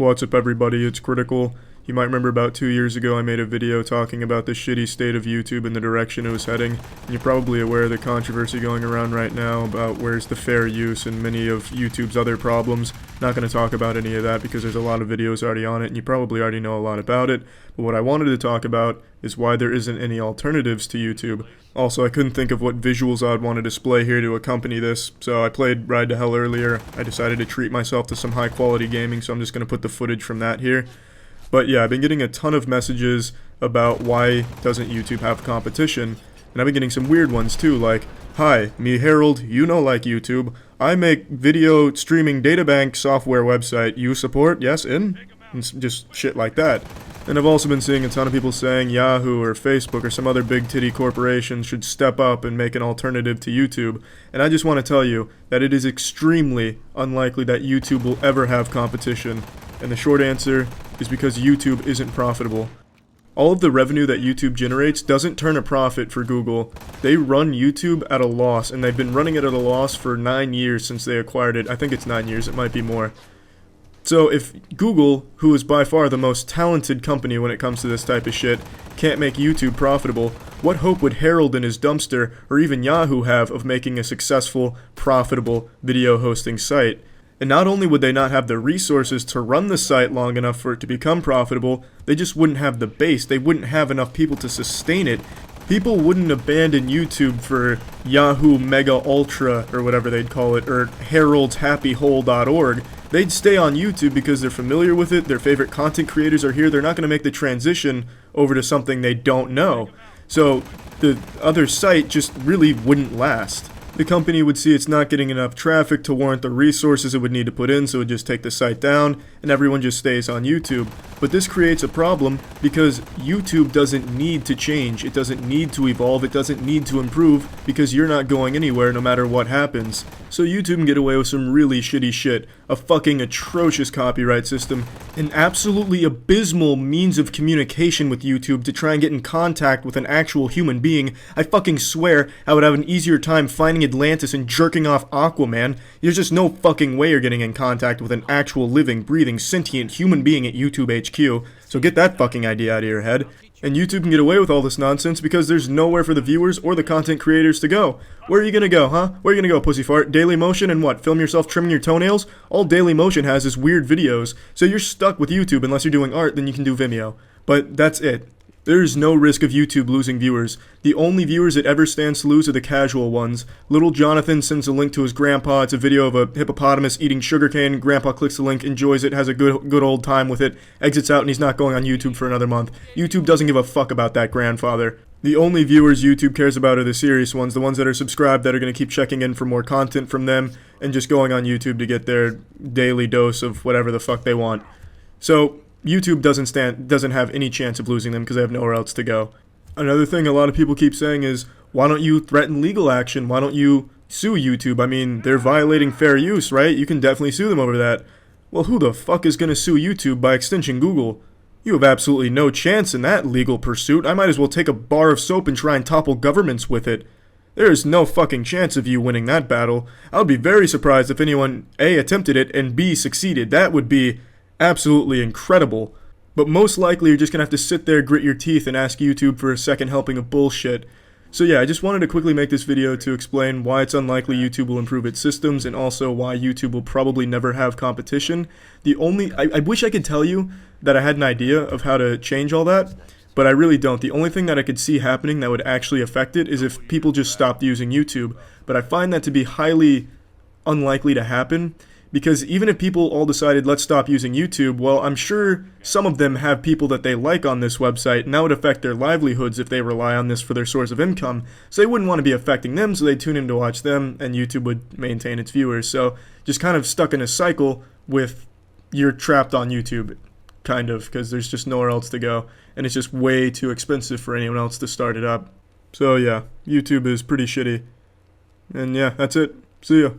What's up everybody, it's Critical. You might remember about 2 years ago I made a video talking about the shitty state of YouTube and the direction it was heading. And you're probably aware of the controversy going around right now about where's the fair use and many of YouTube's other problems. Not going to talk about any of that because there's a lot of videos already on it and you probably already know a lot about it. But what I wanted to talk about is why there isn't any alternatives to YouTube. Also, I couldn't think of what visuals I'd want to display here to accompany this, so I played Ride to Hell earlier. I decided to treat myself to some high quality gaming, so I'm just going to put the footage from that here. But yeah, I've been getting a ton of messages about why doesn't YouTube have competition, and I've been getting some weird ones too, like, "Hi, me Harold, you know like YouTube. I make video streaming databank software website. You support? Yes, in?" And just shit like that. And I've also been seeing a ton of people saying Yahoo or Facebook or some other big titty corporation should step up and make an alternative to YouTube. And I just want to tell you that it is extremely unlikely that YouTube will ever have competition. And the short answer is because YouTube isn't profitable. All of the revenue that YouTube generates doesn't turn a profit for Google. They run YouTube at a loss, and they've been running it at a loss for 9 years since they acquired it. I think it's 9 years, it might be more. So if Google, who is by far the most talented company when it comes to this type of shit, can't make YouTube profitable, what hope would Harold and his dumpster, or even Yahoo have of making a successful, profitable video hosting site? And not only would they not have the resources to run the site long enough for it to become profitable, they just wouldn't have the base, they wouldn't have enough people to sustain it. People wouldn't abandon YouTube for Yahoo Mega Ultra, or whatever they'd call it, or Harold'sHappyHole.org. They'd stay on YouTube because they're familiar with it, their favorite content creators are here, they're not going to make the transition over to something they don't know. So the other site just really wouldn't last. The company would see it's not getting enough traffic to warrant the resources it would need to put in, so it would just take the site down, and everyone just stays on YouTube. But this creates a problem because YouTube doesn't need to change, it doesn't need to evolve, it doesn't need to improve, because you're not going anywhere no matter what happens. So YouTube can get away with some really shitty shit, a fucking atrocious copyright system, an absolutely abysmal means of communication with YouTube to try and get in contact with an actual human being. I fucking swear I would have an easier time finding Atlantis and jerking off Aquaman. There's just no fucking way you're getting in contact with an actual living, breathing, sentient human being at YouTube HQ, so get that fucking idea out of your head. And YouTube can get away with all this nonsense because there's nowhere for the viewers or the content creators to go. Where are you gonna go, huh? Where are you gonna go, pussy fart? Dailymotion and what? Film yourself trimming your toenails? All Dailymotion has is weird videos, so you're stuck with YouTube unless you're doing art, then you can do Vimeo. But that's it. There's no risk of YouTube losing viewers. The only viewers it ever stands to lose are the casual ones. Little Jonathan sends a link to his grandpa. It's a video of a hippopotamus eating sugarcane. Grandpa clicks the link, enjoys it, has a good old time with it, exits out, and he's not going on YouTube for another month. YouTube doesn't give a fuck about that grandfather. The only viewers YouTube cares about are the serious ones, the ones that are subscribed, that are going to keep checking in for more content from them, and just going on YouTube to get their daily dose of whatever the fuck they want. So YouTube doesn't have any chance of losing them because they have nowhere else to go. Another thing a lot of people keep saying is, why don't you threaten legal action? Why don't you sue YouTube? I mean, they're violating fair use, right? You can definitely sue them over that. Well, who the fuck is going to sue YouTube, by extension Google? You have absolutely no chance in that legal pursuit. I might as well take a bar of soap and try and topple governments with it. There is no fucking chance of you winning that battle. I would be very surprised if anyone A, attempted it, and B, succeeded. That would be absolutely incredible. But most likely you're just gonna have to sit there, grit your teeth, and ask YouTube for a second helping of bullshit. So yeah, I just wanted to quickly make this video to explain why it's unlikely YouTube will improve its systems, and also why YouTube will probably never have competition. I wish I could tell you that I had an idea of how to change all that, but I really don't. The only thing that I could see happening that would actually affect it is if people just stopped using YouTube. But I find that to be highly unlikely to happen, because even if people all decided, let's stop using YouTube, well, I'm sure some of them have people that they like on this website, and that would affect their livelihoods if they rely on this for their source of income. So they wouldn't want to be affecting them, so they'd tune in to watch them, and YouTube would maintain its viewers. So just kind of stuck in a cycle with, you're trapped on YouTube, kind of, because there's just nowhere else to go, and it's just way too expensive for anyone else to start it up. So yeah, YouTube is pretty shitty. And yeah, that's it. See ya.